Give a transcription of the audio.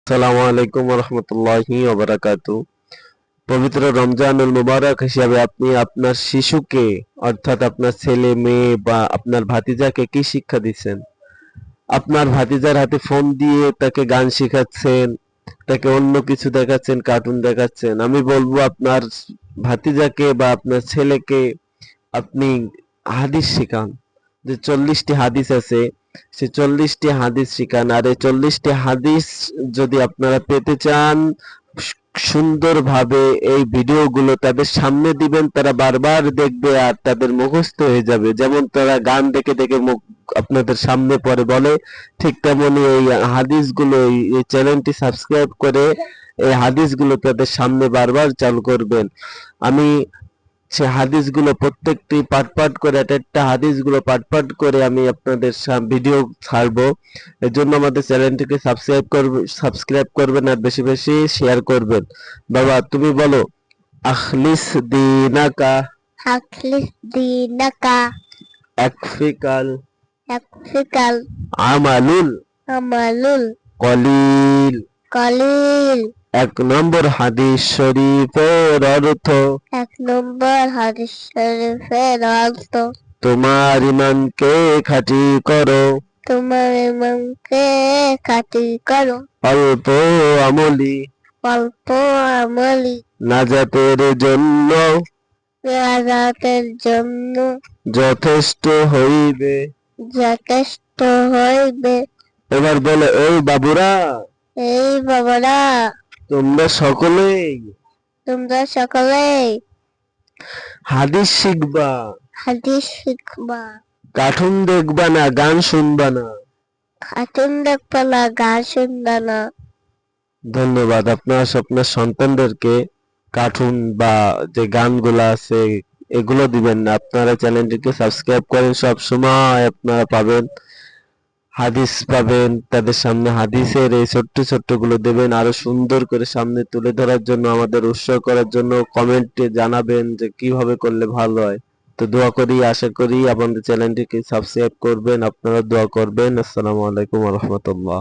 আসসালামু আলাইকুম ওয়া রাহমাতুল্লাহি ওয়া বারাকাতুহু। পবিত্র রমজানুল মুবারক হিসাবে আপনি আপনার শিশুকে অর্থাৎ আপনার ছেলে মেয়ে বা আপনার ভাতিজাকে কি শিক্ষা দিচ্ছেন? আপনার ভাতিজার হাতে ফোন দিয়ে তাকে গান শেখাচ্ছেন, তাকে অন্য কিছু দেখাচ্ছেন, কার্টুন দেখাচ্ছেন। আমি বলবো আপনার ভাতিজাকে বা আপনার ছেলেকে আপনি হাদিস শেখান। যে 40টি হাদিস আছে, সে 40টি হাদিস শিখান। আর এই 40টি হাদিস যদি আপনারা পেতে চান, সুন্দরভাবে এই ভিডিওগুলো তাদের সামনে দিবেন, তারা বারবার দেখবে আর তাদের মুখস্থ হয়ে যাবে। যেমন তারা গান দেখে দেখে মুখ আপনাদের সামনে পড়ে বলে, ঠিক তেমনি এই হাদিসগুলো এই চ্যানেলটি সাবস্ক্রাইব করে এই হাদিসগুলো তাদের সামনে বারবার চালু করবেন। আমি সে হাদিসগুলো প্রত্যেকটি পাঠ পাঠ করে একটা হাদিসগুলো পাঠ পাঠ করে আমি আপনাদের ভিডিও ছাড়বো। এর জন্য আমাদের চ্যানেলটিকে সাবস্ক্রাইব করবেন আর বেশি বেশি শেয়ার করবেন। বাবা তুমি বলো, আখলিস দিনাকা আখলিস দিনাকা একফিকাল ইয়াকফিকাল আমালুল আমালুল কলিল। কলিল। 1 নম্বর হাদিস শরীফের অর্থ, 1 নম্বর হাদিস শরীফের অর্থ, তোমার ঈমানকে খাঁটি করো, তোমার ইমানকে খাঁটি করো, অল্প আমলি অল্প আমলি নাজাতের জন্য নাজাতের জন্য যথেষ্ট হইবে। যথেষ্ট হইবে। এবার বলে, এই বাবুরা এই বাবারা তোমরা সকলেই হাদিস শিখবা, হাদিস শিখবা, কার্টুন দেখবা না, গান শুনবা না। কার্টুন দেখবা না, গান শুনবা না। ধন্যবাদ। আপনার আপনার সন্তানদেরকে কার্টুন বা যে গানগুলো আছে এগুলো দিবেন না। আপনারা চ্যানেলটিকে সাবস্ক্রাইব করেন, সব সময় আপনারা পাবেন হাদিস, পাবেন তাদের সামনে হাদিসের এই ছোট্ট ছোট্ট গুলো দেবেন। আরো সুন্দর করে সামনে তুলে ধরার জন্য, আমাদের উৎসাহ করার জন্য কমেন্টে জানাবেন যে কিভাবে করলে ভালো হয়। তো দোয়া করি, আশা করি আমাদের চ্যানেলটিকে সাবস্ক্রাইব করবেন, আপনারা দোয়া করবেন। আসসালামু আলাইকুম ওয়া রাহমাতুল্লাহ।